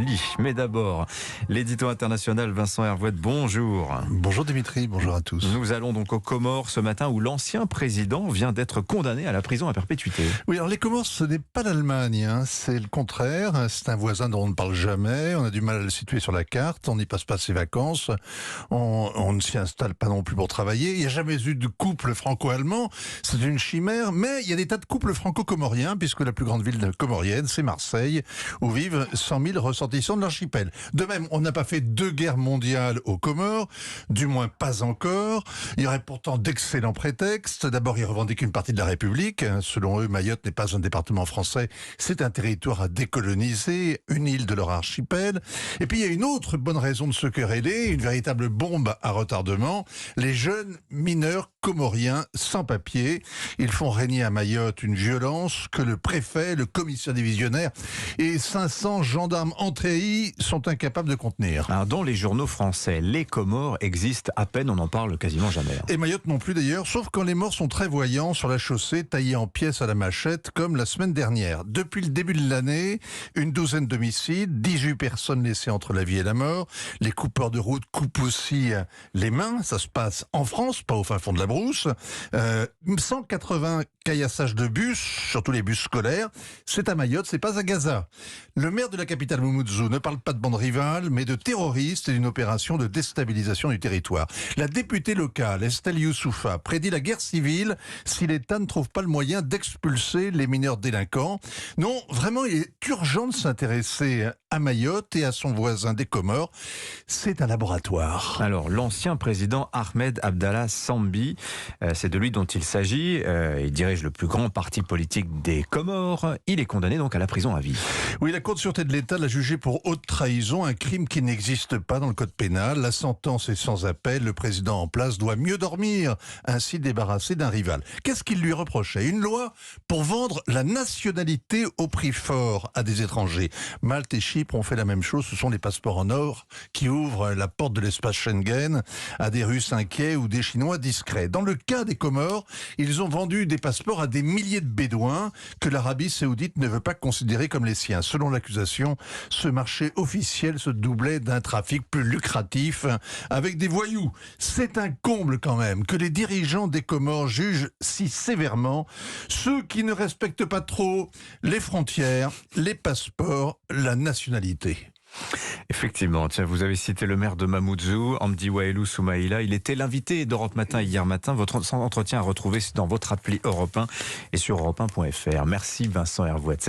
lit. Mais d'abord, l'édito international Vincent Hervouette, bonjour. Bonjour Dimitri, bonjour à tous. Nous allons donc aux Comores ce matin où l'ancien président vient d'être condamné à la prison à perpétuité. Oui, alors les Comores, ce n'est pas l'Allemagne, c'est le contraire. C'est un voisin dont on ne parle jamais, on a du mal à le situer sur la carte, on n'y passe pas ses vacances, on ne s'y installe pas non plus pour travailler. Il n'y a jamais eu de couple franco-allemand, c'est une chimère, mais il y a des tas de couples franco-comoriens, puisque la plus grande ville comorienne, c'est Marseille, où vivent 100 000 ressortissants de l'archipel. De même, on n'a pas fait 2 guerres mondiales aux Comores, du moins pas encore. Il y aurait pourtant d'excellents prétextes. D'abord, ils revendiquent une partie de la République. Selon eux, Mayotte n'est pas un département français, c'est un territoire à décoloniser, une île de leur archipel. Et puis, il y a une autre bonne raison de se quereller, une véritable bombe à retardement, les jeunes mineurs comoriens sans papier. Ils font régner à Mayotte une violence que le préfet, le commissaire divisionnaire et 500 gendarmes entréhis sont incapables de contenir. Alors, dans les journaux français, les Comores existent à peine, on n'en parle quasiment jamais. Et Mayotte non plus d'ailleurs, sauf quand les morts sont très voyants sur la chaussée, taillés en pièces à la machette, comme la semaine dernière. Depuis le début de l'année, une douzaine d'homicides, 18 personnes laissées entre la vie et la mort. Les coupeurs de route coupent aussi les mains, ça se passe en France, pas au fin fond de la brousse. 180 caillassages de bus, surtout les bus scolaires, c'est à Mayotte, c'est pas à Gaza. Le maire de la capitale Mamoudzou ne parle pas de bande rivale, mais de terroristes et d'une opération de déstabilisation du territoire. La députée locale, Estelle Youssoufa, prédit la guerre civile si l'État ne trouve pas le moyen d'expulser les mineurs délinquants. Non, vraiment, il est urgent de s'intéresser à Mayotte et à son voisin des Comores. C'est un laboratoire. Alors, l'ancien président Ahmed Abdallah Sambi, c'est de lui dont il s'agit. Il dirige le plus grand parti politique des Comores. Il est condamné donc à la prison à vie. Oui, la Cour de sûreté de l'État l'a jugé pour haute trahison, un crime qui n'existe pas dans le code pénal. La sentence est sans appel. Le président en place doit mieux dormir, ainsi débarrassé d'un rival. Qu'est-ce qu'il lui reprochait? Une loi pour vendre la nationalité au prix fort à des étrangers. Malte et Chypre ont fait la même chose. Ce sont les passeports en or qui ouvrent la porte de l'espace Schengen à des Russes inquiets ou des Chinois discrets. Dans le cas des Comores, ils ont vendu des passeports à des milliers de Bédouins que l'Arabie Saoudite ne veut pas considérer comme les siens. Selon l'accusation, ce marché officiel se doublait d'un trafic plus lucratif avec des voyous. C'est un comble quand même que les dirigeants des Comores jugent si sévèrement ceux qui ne respectent pas trop les frontières, les passeports, la nationalité. Effectivement, tiens, vous avez cité le maire de Mamoudzou, Hamdi Waelou Soumaïla. Il était l'invité d'Europe Matin hier matin. Votre entretien à retrouver dans votre appli Europe 1 et sur europe1.fr. Merci Vincent Hervouette.